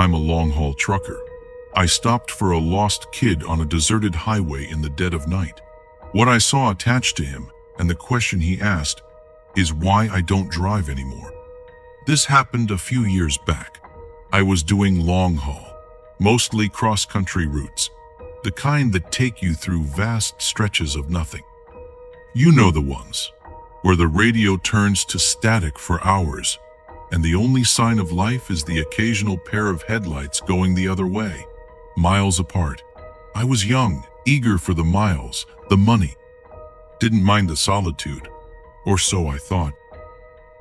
I'm a long-haul trucker. I stopped for a lost kid on a deserted highway in the dead of night. What I saw attached to him, and the question he asked, is why I don't drive anymore. This happened a few years back. I was doing long-haul, mostly cross-country routes, the kind that take you through vast stretches of nothing. You know the ones, where the radio turns to static for hours, and the only sign of life is the occasional pair of headlights going the other way, miles apart. I was young, eager for the miles, the money. Didn't mind the solitude, or so I thought.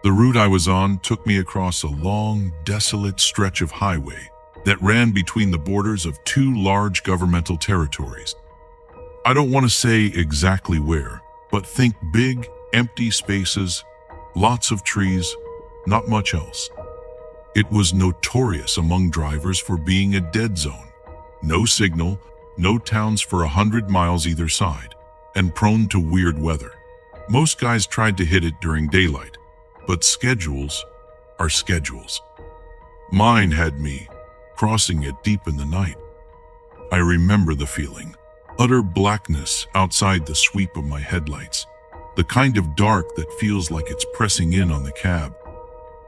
The route I was on took me across a long, desolate stretch of highway that ran between the borders of two large governmental territories. I don't want to say exactly where, but think big, empty spaces, lots of trees, not much else. It was notorious among drivers for being a dead zone. No signal, no towns for 100 miles either side, and prone to weird weather. Most guys tried to hit it during daylight, but schedules are schedules. Mine had me crossing it deep in the night. I remember the feeling, utter blackness outside the sweep of my headlights, the kind of dark that feels like it's pressing in on the cab.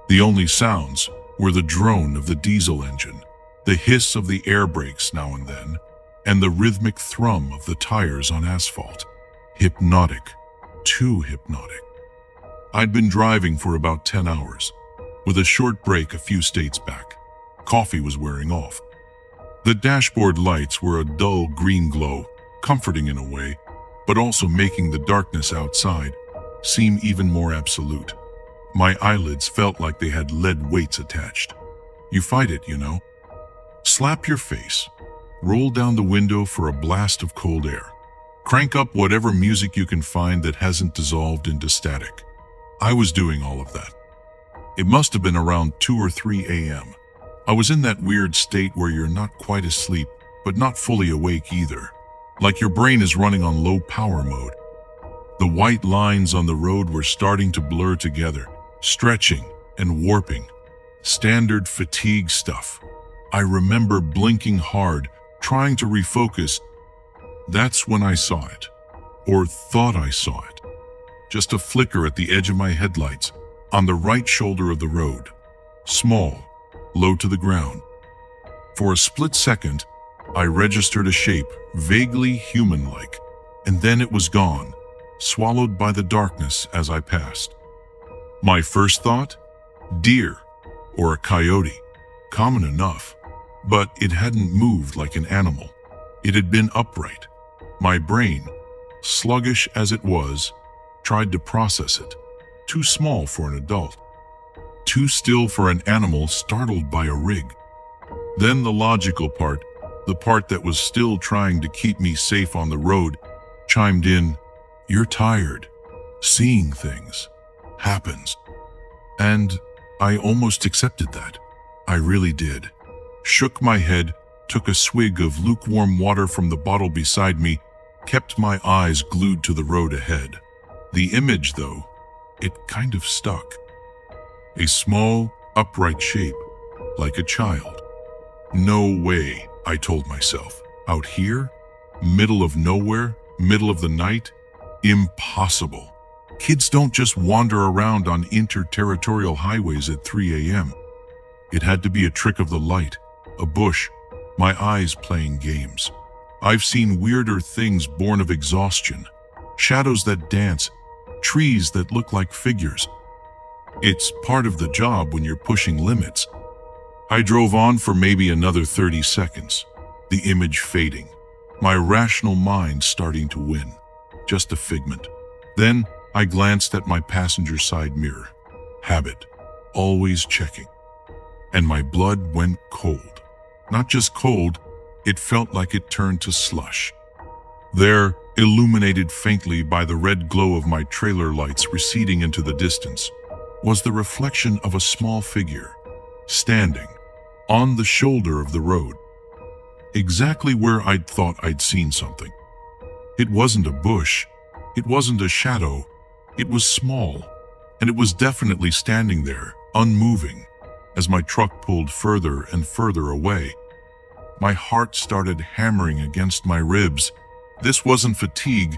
The only sounds were the drone of the diesel engine, the hiss of the air brakes now and then, and the rhythmic thrum of the tires on asphalt. Hypnotic, too hypnotic. I'd been driving for about 10 hours, with a short break a few states back. Coffee was wearing off. The dashboard lights were a dull green glow, comforting in a way, but also making the darkness outside seem even more absolute. My eyelids felt like they had lead weights attached. You fight it, you know. Slap your face, roll down the window for a blast of cold air. Crank up whatever music you can find that hasn't dissolved into static. I was doing all of that. It must have been around 2 or 3 a.m. I was in that weird state where you're not quite asleep, but not fully awake either. Like your brain is running on low power mode. The white lines on the road were starting to blur together, stretching and warping. Standard fatigue stuff. I remember blinking hard, trying to refocus. That's when I saw it, or thought I saw it. Just a flicker at the edge of my headlights, on the right shoulder of the road. Small, low to the ground. For a split second, I registered a shape, vaguely human-like, and then it was gone, swallowed by the darkness as I passed. My first thought? Deer, or a coyote. Common enough, but it hadn't moved like an animal. It had been upright. My brain, sluggish as it was, tried to process it. Too small for an adult. Too still for an animal startled by a rig. Then the logical part, the part that was still trying to keep me safe on the road, chimed in. You're tired. Seeing things happens. And I almost accepted that. I really did. Shook my head, took a swig of lukewarm water from the bottle beside me, kept my eyes glued to the road ahead. The image, though, it kind of stuck. A small, upright shape, like a child. No way, I told myself. Out here? Middle of nowhere? Middle of the night? Impossible. Kids don't just wander around on interterritorial highways at 3 a.m. It had to be a trick of the light, a bush, my eyes playing games. I've seen weirder things born of exhaustion. Shadows that dance, trees that look like figures. It's part of the job when you're pushing limits. I drove on for maybe another 30 seconds, the image fading, my rational mind starting to win. Just a figment. Then I glanced at my passenger side mirror. Habit, always checking. And my blood went cold. Not just cold, it felt like it turned to slush. There, illuminated faintly by the red glow of my trailer lights receding into the distance, was the reflection of a small figure, standing on the shoulder of the road, exactly where I'd thought I'd seen something. It wasn't a bush, it wasn't a shadow, it was small, and it was definitely standing there, unmoving, as my truck pulled further and further away. My heart started hammering against my ribs. This wasn't fatigue.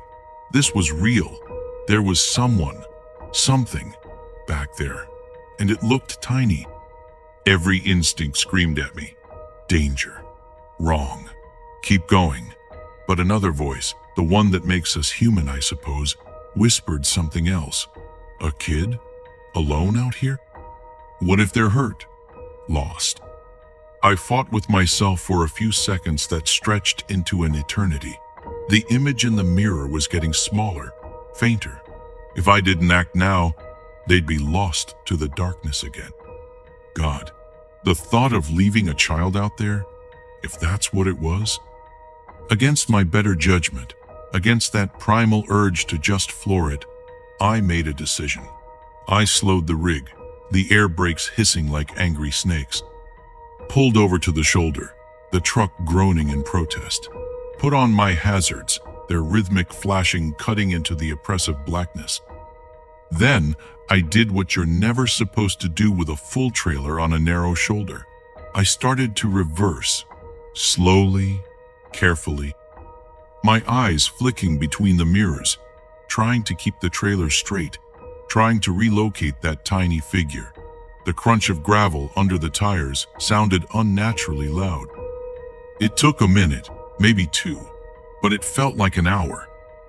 This was real. There was someone, something, back there, and it looked tiny. Every instinct screamed at me. Danger. Wrong. Keep going. But another voice, the one that makes us human, I suppose, whispered something else. A kid? Alone out here? What if they're hurt? Lost? I fought with myself for a few seconds that stretched into an eternity. The image in the mirror was getting smaller, fainter. If I didn't act now, they'd be lost to the darkness again. God, the thought of leaving a child out there, if that's what it was? Against my better judgment, against that primal urge to just floor it, I made a decision. I slowed the rig, the air brakes hissing like angry snakes. Pulled over to the shoulder, the truck groaning in protest. Put on my hazards, their rhythmic flashing cutting into the oppressive blackness. Then, I did what you're never supposed to do with a full trailer on a narrow shoulder. I started to reverse, slowly, carefully, my eyes flicking between the mirrors, trying to keep the trailer straight, trying to relocate that tiny figure. The crunch of gravel under the tires sounded unnaturally loud. It took a minute, maybe two, but it felt like an hour.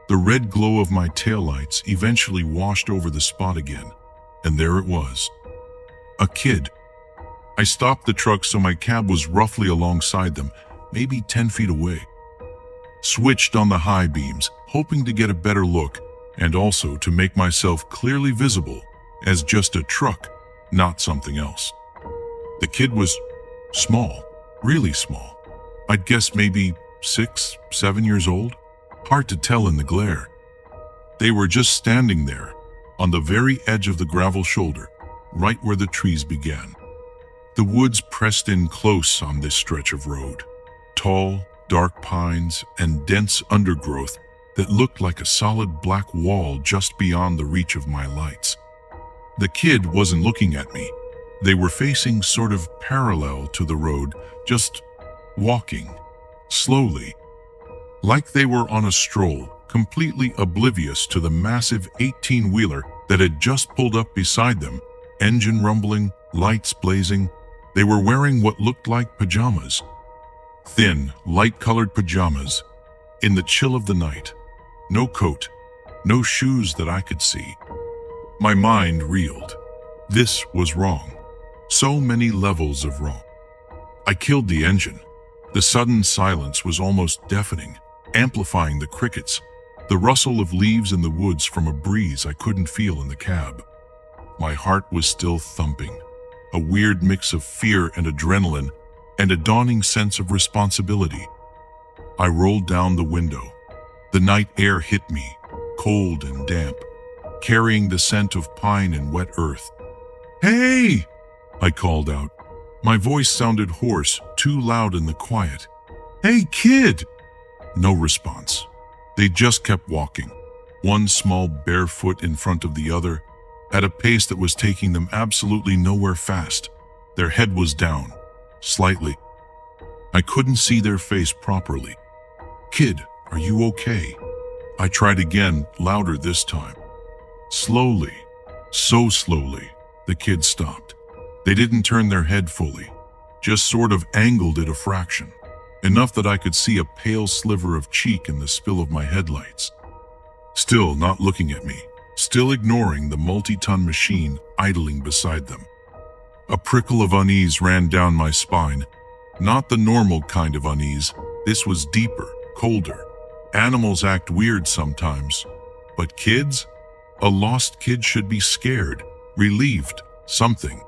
The red glow of my taillights eventually washed over the spot again, and there it was. A kid. I stopped the truck so my cab was roughly alongside them, maybe 10 feet away. Switched on the high beams, hoping to get a better look, and also to make myself clearly visible as just a truck, not something else. The kid was small, really small. I'd guess maybe 6, 7 years old. Hard to tell in the glare. They were just standing there, on the very edge of the gravel shoulder, right where the trees began. The woods pressed in close on this stretch of road. Tall, dark pines and dense undergrowth that looked like a solid black wall just beyond the reach of my lights. The kid wasn't looking at me. They were facing sort of parallel to the road, just walking, slowly, like they were on a stroll, completely oblivious to the massive 18-wheeler that had just pulled up beside them, engine rumbling, lights blazing. They were wearing what looked like pajamas. Thin, light-colored pajamas, in the chill of the night. No coat, no shoes that I could see. My mind reeled. This was wrong. So many levels of wrong. I killed the engine. The sudden silence was almost deafening, amplifying the crickets, the rustle of leaves in the woods from a breeze I couldn't feel in the cab. My heart was still thumping, a weird mix of fear and adrenaline, and a dawning sense of responsibility. I rolled down the window. The night air hit me, cold and damp, carrying the scent of pine and wet earth. "Hey!" I called out. My voice sounded hoarse, too loud in the quiet. "Hey, kid!" No response. They just kept walking, one small bare foot in front of the other, at a pace that was taking them absolutely nowhere fast. Their head was down, slightly. I couldn't see their face properly. "Kid, are you okay?" I tried again, louder this time. Slowly, so slowly, the kid stopped. They didn't turn their head fully, just sort of angled it a fraction, enough that I could see a pale sliver of cheek in the spill of my headlights. Still not looking at me, still ignoring the multi-ton machine idling beside them. A prickle of unease ran down my spine, not the normal kind of unease. This was deeper, colder. Animals act weird sometimes, but kids? A lost kid should be scared, relieved, something.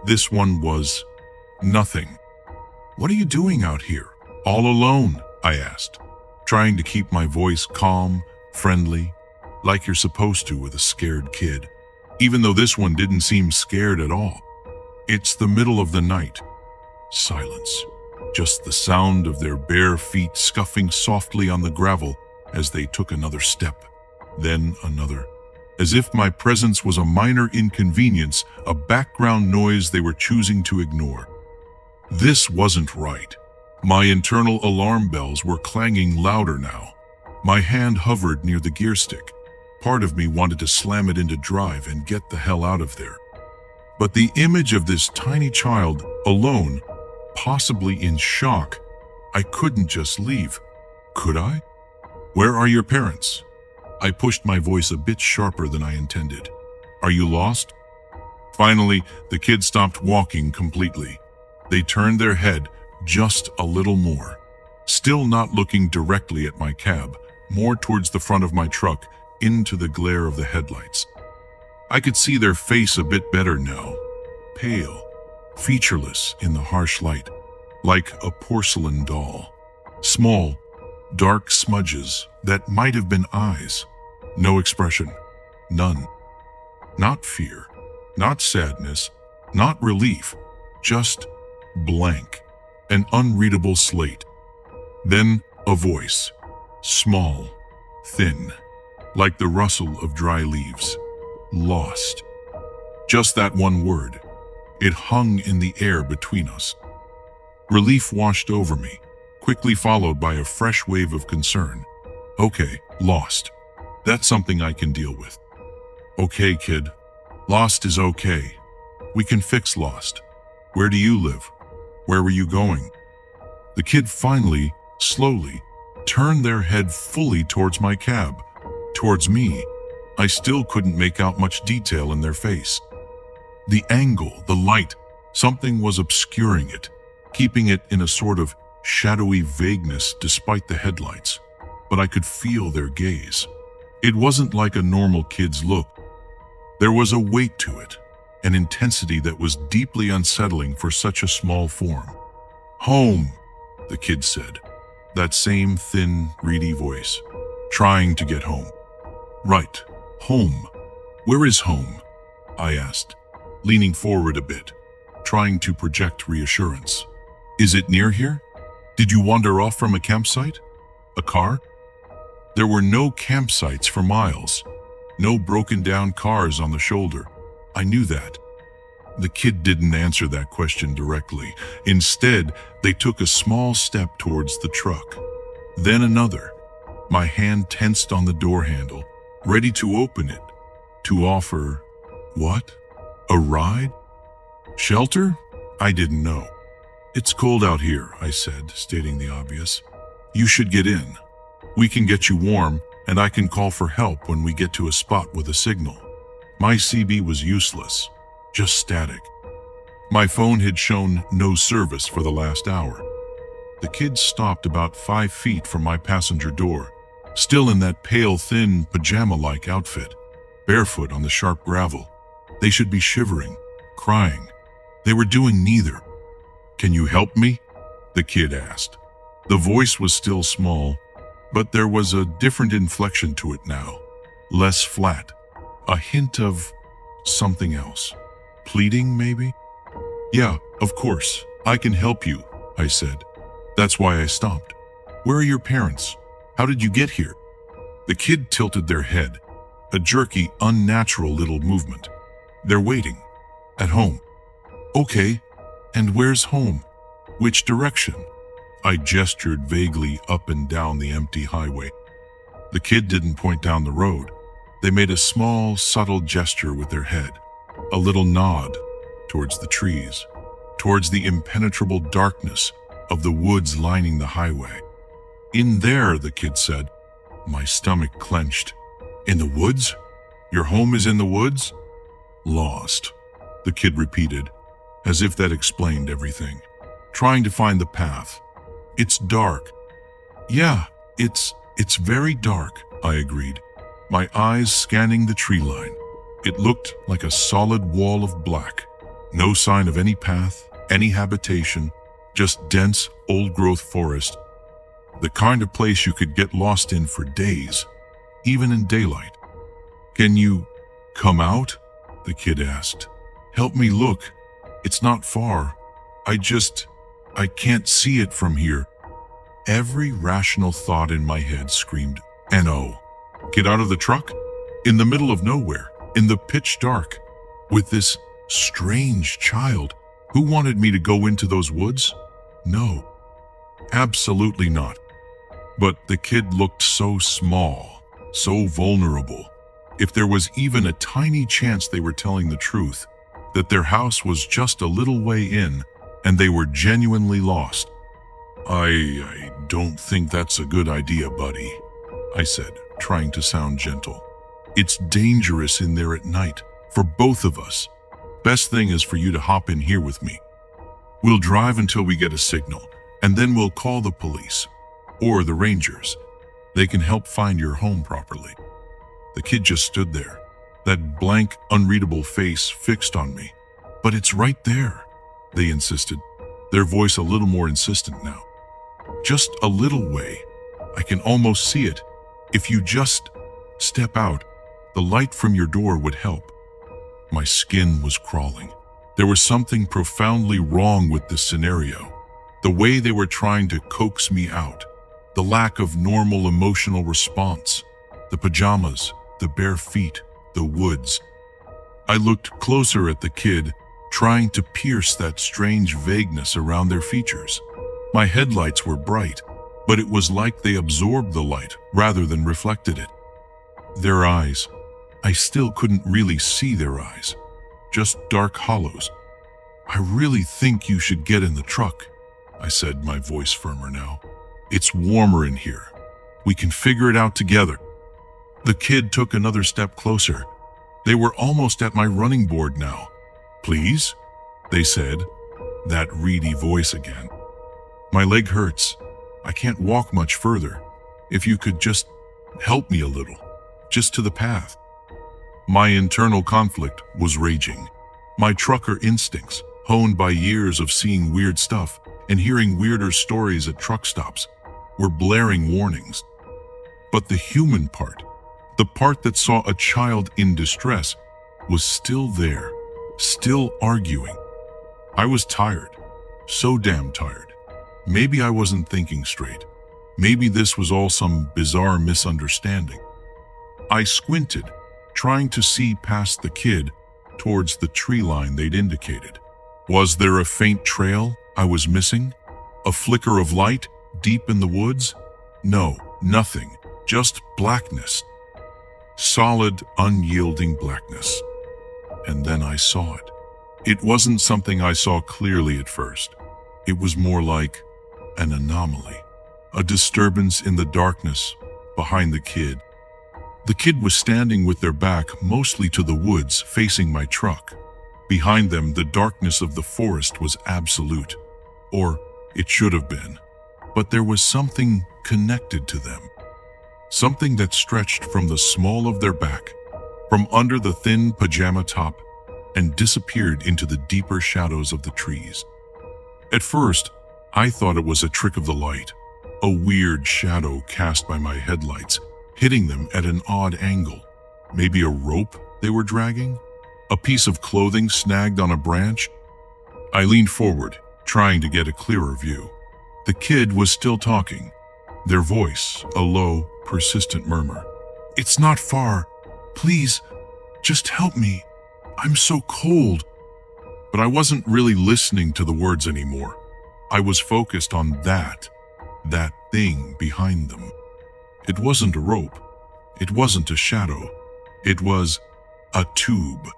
This one was nothing. "What are you doing out here, all alone?" I asked, trying to keep my voice calm, friendly, like you're supposed to with a scared kid, even though this one didn't seem scared at all. It's the middle of the night. Silence. Just the sound of their bare feet scuffing softly on the gravel as they took another step, then another. as if my presence was a minor inconvenience, a background noise they were choosing to ignore. This wasn't right. My internal alarm bells were clanging louder now. My hand hovered near the gear stick. Part of me wanted to slam it into drive and get the hell out of there. But the image of this tiny child, alone, possibly in shock, I couldn't just leave. Could I? Where are your parents? I pushed my voice a bit sharper than I intended. Are you lost? Finally, the kids stopped walking completely. They turned their head just a little more, still not looking directly at my cab, more towards the front of my truck, into the glare of the headlights. I could see their face a bit better now, pale, featureless in the harsh light, like a porcelain doll. Small, dark smudges that might have been eyes. No expression, none. Not fear, not sadness, not relief, just blank, an unreadable slate. Then a voice, small, thin, like the rustle of dry leaves. Lost. Just that one word. It hung in the air between us. Relief washed over me, quickly followed by a fresh wave of concern. Okay, lost. That's something I can deal with. Okay, kid. Lost is okay. We can fix lost. Where do you live? Where were you going? The kid finally, slowly, turned their head fully towards my cab, towards me. I still couldn't make out much detail in their face. The angle, the light, something was obscuring it, keeping it in a sort of shadowy vagueness despite the headlights. But I could feel their gaze. It wasn't like a normal kid's look. There was a weight to it, an intensity that was deeply unsettling for such a small form. Home, the kid said, that same thin, reedy voice, trying to get home. Right, home. Where is home? I asked, leaning forward a bit, trying to project reassurance. Is it near here? Did you wander off from a campsite? A car? There were no campsites for miles, no broken down cars on the shoulder. I knew that. The kid didn't answer that question directly. Instead, they took a small step towards the truck, then another. My hand tensed on the door handle, ready to open it, to offer, what? A ride? Shelter? I didn't know. It's cold out here, I said, stating the obvious. You should get in. We can get you warm, and I can call for help when we get to a spot with a signal. My CB was useless, just static. My phone had shown no service for the last hour. The kids stopped about 5 feet from my passenger door, still in that pale, thin, pajama-like outfit, barefoot on the sharp gravel. They should be shivering, crying. They were doing neither. Can you help me? The kid asked. The voice was still small, but there was a different inflection to it now, less flat, a hint of something else. Pleading, maybe? Yeah, of course, I can help you, I said. That's why I stopped. Where are your parents? How did you get here? The kid tilted their head, a jerky, unnatural little movement. They're waiting. At home. Okay, and where's home? Which direction? I gestured vaguely up and down the empty highway. The kid didn't point down the road. They made a small, subtle gesture with their head, a little nod towards the trees, towards the impenetrable darkness of the woods lining the highway. In there, the kid said. My stomach clenched. In the woods? Your home is in the woods? Lost, the kid repeated, as if that explained everything. Trying to find the path. It's dark. Yeah, it's very dark, I agreed, my eyes scanning the tree line. It looked like a solid wall of black. No sign of any path, any habitation, just dense, old-growth forest. The kind of place you could get lost in for days, even in daylight. Can you come out? The kid asked. Help me look. It's not far. I can't see it from here. Every rational thought in my head screamed, N.O. Get out of the truck? in the middle of nowhere, in the pitch dark, with this strange child who wanted me to go into those woods? No, absolutely not. But the kid looked so small, so vulnerable. If there was even a tiny chance they were telling the truth, that their house was just a little way in and they were genuinely lost. I don't think that's a good idea, buddy, I said, trying to sound gentle. It's dangerous in there at night, for both of us. Best thing is for you to hop in here with me. We'll drive until we get a signal, and then we'll call the police, or the rangers. They can help find your home properly. The kid just stood there, that blank, unreadable face fixed on me. But it's right there, they insisted, their voice a little more insistent now. Just a little way. I can almost see it. If you just step out, the light from your door would help. My skin was crawling. There was something profoundly wrong with this scenario. The way they were trying to coax me out. The lack of normal emotional response. The pajamas, the bare feet, the woods. I looked closer at the kid, trying to pierce that strange vagueness around their features. My headlights were bright, but it was like they absorbed the light rather than reflected it. Their eyes. I still couldn't really see their eyes. Just dark hollows. I really think you should get in the truck, I said, my voice firmer now. It's warmer in here. We can figure it out together. The kid took another step closer. They were almost at my running board now. Please? They said, that reedy voice again. My leg hurts. I can't walk much further. If you could just help me a little, just to the path. My internal conflict was raging. My trucker instincts, honed by years of seeing weird stuff and hearing weirder stories at truck stops, were blaring warnings. But the human part, the part that saw a child in distress, was still there, still arguing. I was tired, so damn tired. Maybe I wasn't thinking straight. Maybe this was all some bizarre misunderstanding. I squinted, trying to see past the kid towards the tree line they'd indicated. Was there a faint trail I was missing? A flicker of light deep in the woods? No, nothing, just blackness. Solid, unyielding blackness. And then I saw it. It wasn't something I saw clearly at first. It was more like an anomaly, a disturbance in the darkness behind the kid. The kid was standing with their back mostly to the woods, facing my truck. Behind them, the darkness of the forest was absolute, or it should have been. But there was something connected to them. Something that stretched from the small of their back, from under the thin pajama top, and disappeared into the deeper shadows of the trees. At first, I thought it was a trick of the light, a weird shadow cast by my headlights, hitting them at an odd angle. Maybe a rope they were dragging? A piece of clothing snagged on a branch? I leaned forward, trying to get a clearer view. The kid was still talking, their voice a low, persistent murmur. It's not far. Please, just help me. I'm so cold. But I wasn't really listening to the words anymore. I was focused on that thing behind them. It wasn't a rope. It wasn't a shadow. It was a tube.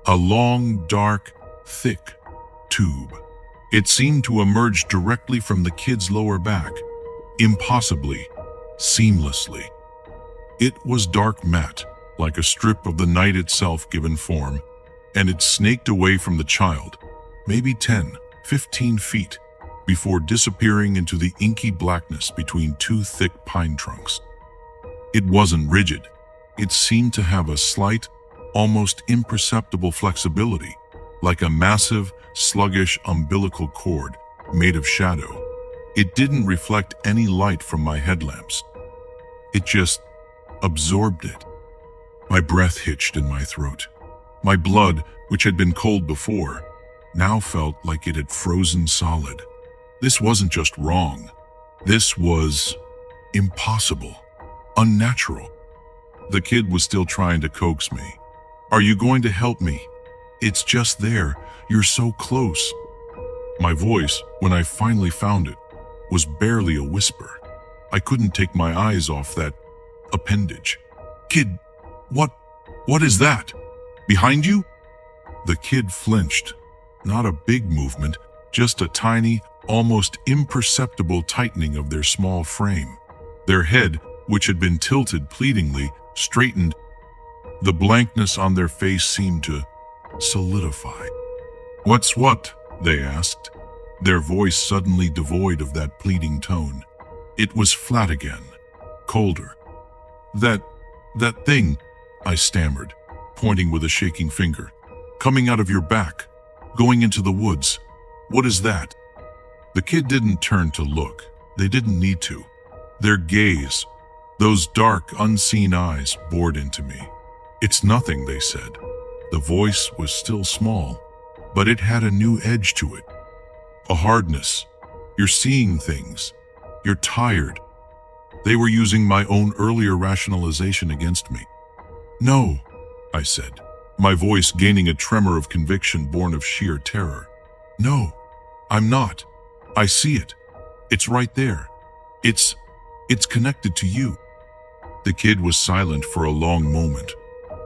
A long, dark, thick tube. It seemed to emerge directly from the kid's lower back, impossibly, seamlessly. It was dark matte, like a strip of the night itself given form, and it snaked away from the child, maybe 10, 15 feet, before disappearing into the inky blackness between two thick pine trunks. It wasn't rigid. It seemed to have a slight, almost imperceptible flexibility, like a massive, sluggish umbilical cord made of shadow. It didn't reflect any light from my headlamps. It just absorbed it. My breath hitched in my throat. My blood, which had been cold before, now felt like it had frozen solid. This wasn't just wrong. This was impossible, unnatural. The kid was still trying to coax me. Are you going to help me? It's just there. You're so close. My voice, when I finally found it, was barely a whisper. I couldn't take my eyes off that appendage. Kid, what is that? Behind you? The kid flinched. Not a big movement, just a tiny, almost imperceptible tightening of their small frame. Their head, which had been tilted pleadingly, straightened. The blankness on their face seemed to solidify. What's what? They asked, their voice suddenly devoid of that pleading tone. It was flat again, colder. That thing, I stammered, pointing with a shaking finger. Coming out of your back, going into the woods. What is that? The kid didn't turn to look. They didn't need to. Their gaze, those dark, unseen eyes, bored into me. It's nothing, they said. The voice was still small, but it had a new edge to it. A hardness. You're seeing things. You're tired. They were using my own earlier rationalization against me. No, I said, my voice gaining a tremor of conviction born of sheer terror. No, I'm not. I see it. It's right there. It's connected to you. The kid was silent for a long moment.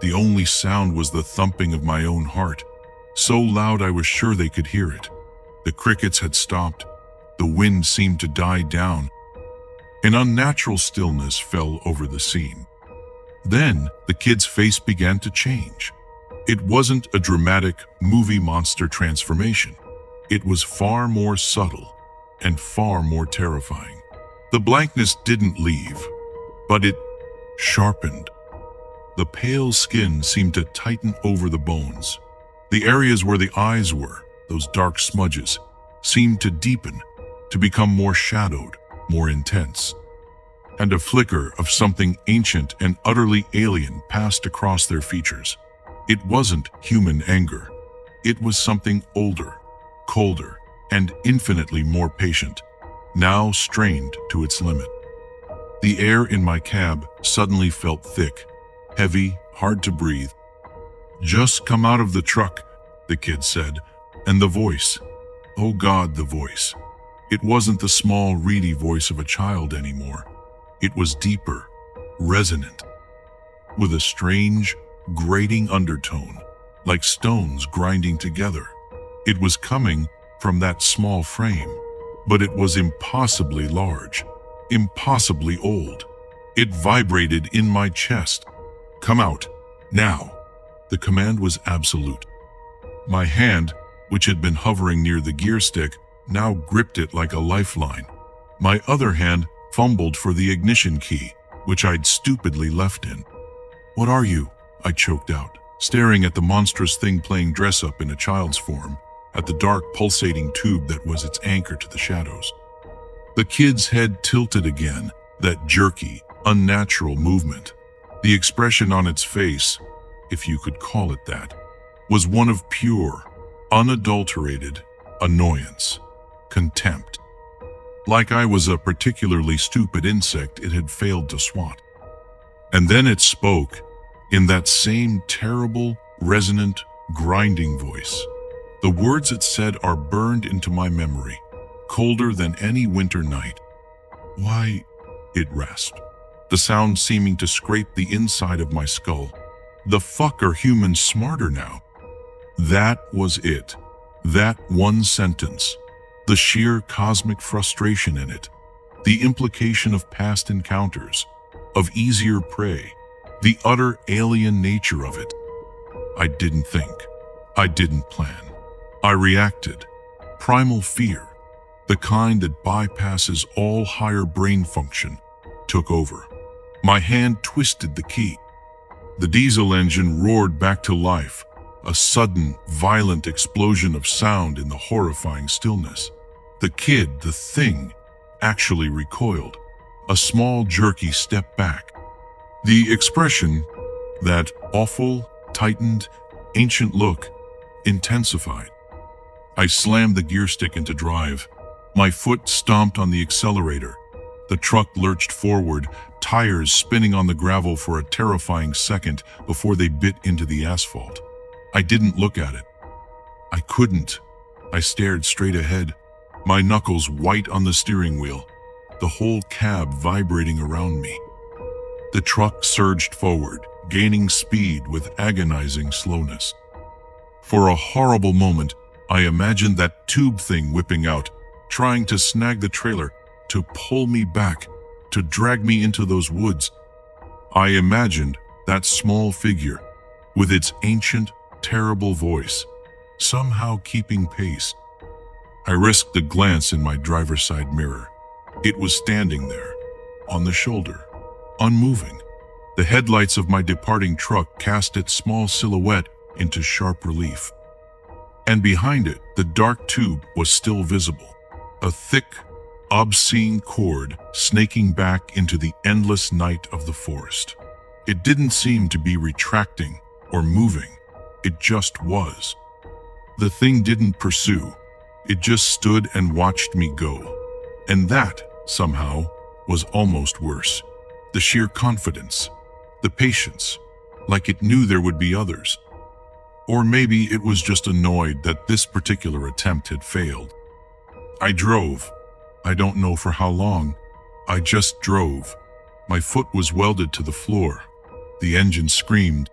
The only sound was the thumping of my own heart, so loud I was sure they could hear it. The crickets had stopped. The wind seemed to die down. An unnatural stillness fell over the scene. Then the kid's face began to change. It wasn't a dramatic movie monster transformation. It was far more subtle and far more terrifying. The blankness didn't leave, but it sharpened. The pale skin seemed to tighten over the bones. The areas where the eyes were, those dark smudges, seemed to deepen, to become more shadowed, more intense. And a flicker of something ancient and utterly alien passed across their features. It wasn't human anger. It was something older, colder, and infinitely more patient, now strained to its limit. The air in my cab suddenly felt thick, heavy, hard to breathe. Just come out of the truck, the kid said, and the voice. Oh God, the voice. It wasn't the small, reedy voice of a child anymore. It was deeper, resonant, with a strange, grating undertone, like stones grinding together. It was coming from that small frame, but it was impossibly large, impossibly old. It vibrated in my chest. Come out, now. The command was absolute. My hand, which had been hovering near the gear stick, now gripped it like a lifeline. My other hand fumbled for the ignition key, which I'd stupidly left in. What are you? I choked out, staring at the monstrous thing playing dress-up in a child's form, at the dark pulsating tube that was its anchor to the shadows. The kid's head tilted again, that jerky, unnatural movement. The expression on its face, if you could call it that, was one of pure, unadulterated annoyance, contempt. Like I was a particularly stupid insect it had failed to swat. And then it spoke, in that same terrible, resonant, grinding voice. The words it said are burned into my memory, colder than any winter night. Why, it rasped, the sound seeming to scrape the inside of my skull. The fuck are humans smarter now? That was it. That one sentence. The sheer cosmic frustration in it. The implication of past encounters, of easier prey. The utter alien nature of it. I didn't think. I didn't plan. I reacted. Primal fear, the kind that bypasses all higher brain function, took over. My hand twisted the key. The diesel engine roared back to life, a sudden, violent explosion of sound in the horrifying stillness. The kid, the thing, actually recoiled, a small, jerky step back. The expression, that awful, tightened, ancient look, intensified. I slammed the gear stick into drive. My foot stomped on the accelerator. The truck lurched forward, tires spinning on the gravel for a terrifying second before they bit into the asphalt. I didn't look at it. I couldn't. I stared straight ahead, my knuckles white on the steering wheel, the whole cab vibrating around me. The truck surged forward, gaining speed with agonizing slowness. For a horrible moment, I imagined that tube thing whipping out, trying to snag the trailer, to pull me back, to drag me into those woods. I imagined that small figure, with its ancient, terrible voice, somehow keeping pace. I risked a glance in my driver's side mirror. It was standing there, on the shoulder, unmoving. The headlights of my departing truck cast its small silhouette into sharp relief. And behind it, the dark tube was still visible, a thick, obscene cord snaking back into the endless night of the forest. It didn't seem to be retracting or moving. It just was. The thing didn't pursue. It just stood and watched me go. And that, somehow, was almost worse. The sheer confidence, the patience, like it knew there would be others. Or maybe it was just annoyed that this particular attempt had failed. I drove. I don't know for how long. I just drove. My foot was welded to the floor. The engine screamed.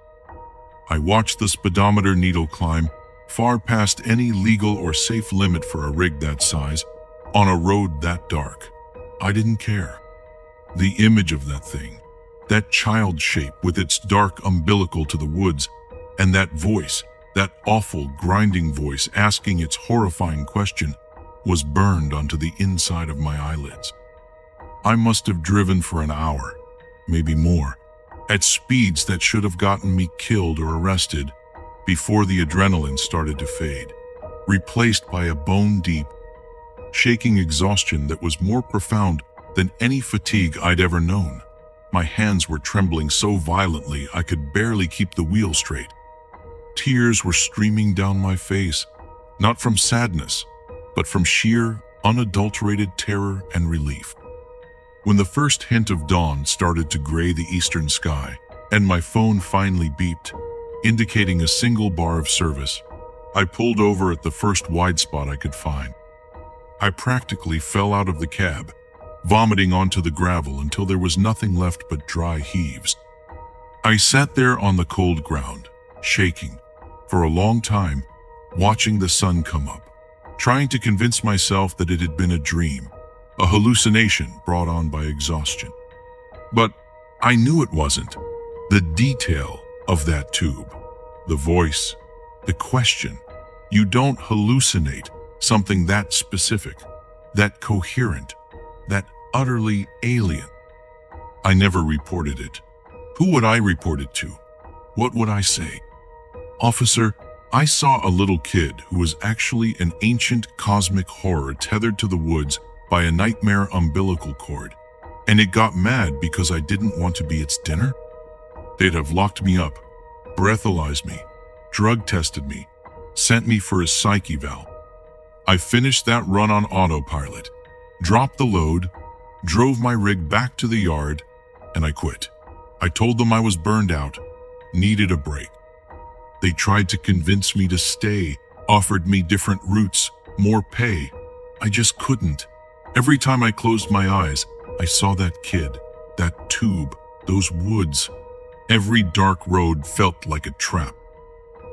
I watched the speedometer needle climb, far past any legal or safe limit for a rig that size, on a road that dark. I didn't care. The image of that thing, that child shape with its dark umbilical to the woods, and that voice, that awful grinding voice asking its horrifying question, was burned onto the inside of my eyelids. I must have driven for an hour, maybe more, at speeds that should have gotten me killed or arrested, before the adrenaline started to fade, replaced by a bone-deep, shaking exhaustion that was more profound than any fatigue I'd ever known. My hands were trembling so violently I could barely keep the wheel straight. Tears were streaming down my face, not from sadness, but from sheer, unadulterated terror and relief. When the first hint of dawn started to gray the eastern sky, and my phone finally beeped, indicating a single bar of service, I pulled over at the first wide spot I could find. I practically fell out of the cab, vomiting onto the gravel until there was nothing left but dry heaves. I sat there on the cold ground, shaking, for a long time, watching the sun come up, trying to convince myself that it had been a dream, a hallucination brought on by exhaustion. But I knew it wasn't. The detail of that tube, the voice, the question. You don't hallucinate something that specific, that coherent, that utterly alien. I never reported it. Who would I report it to? What would I say? Officer, I saw a little kid who was actually an ancient cosmic horror tethered to the woods by a nightmare umbilical cord, and it got mad because I didn't want to be its dinner? They'd have locked me up, breathalyzed me, drug tested me, sent me for a psych eval. I finished that run on autopilot, dropped the load, drove my rig back to the yard, and I quit. I told them I was burned out, needed a break. They tried to convince me to stay, offered me different routes, more pay. I just couldn't. Every time I closed my eyes, I saw that kid, that tube, those woods. Every dark road felt like a trap.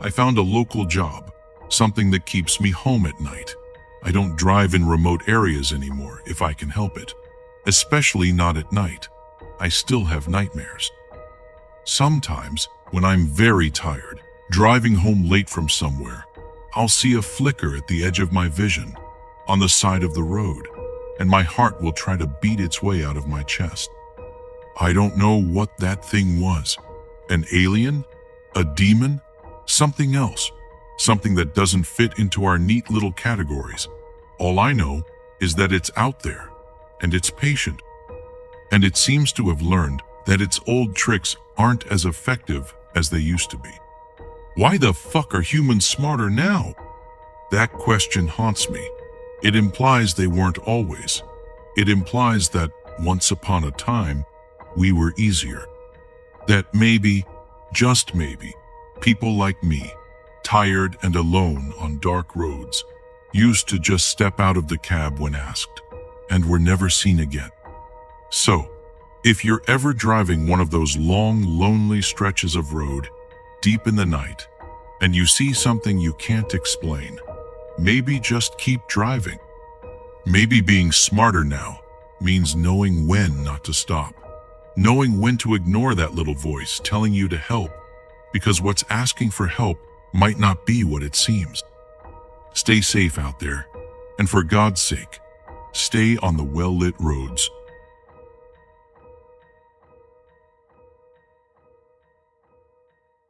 I found a local job, something that keeps me home at night. I don't drive in remote areas anymore if I can help it, especially not at night. I still have nightmares. Sometimes, when I'm very tired, driving home late from somewhere, I'll see a flicker at the edge of my vision, on the side of the road, and my heart will try to beat its way out of my chest. I don't know what that thing was. An alien? A demon? Something else. Something that doesn't fit into our neat little categories. All I know is that it's out there, and it's patient. And it seems to have learned that its old tricks aren't as effective as they used to be. Why the fuck are humans smarter now? That question haunts me. It implies they weren't always. It implies that once upon a time, we were easier. That maybe, just maybe, people like me, tired and alone on dark roads, used to just step out of the cab when asked, and were never seen again. So, if you're ever driving one of those long, lonely stretches of road, deep in the night, and you see something you can't explain, maybe just keep driving. Maybe being smarter now means knowing when not to stop, knowing when to ignore that little voice telling you to help, because what's asking for help might not be what it seems. Stay safe out there, and for God's sake, stay on the well-lit roads.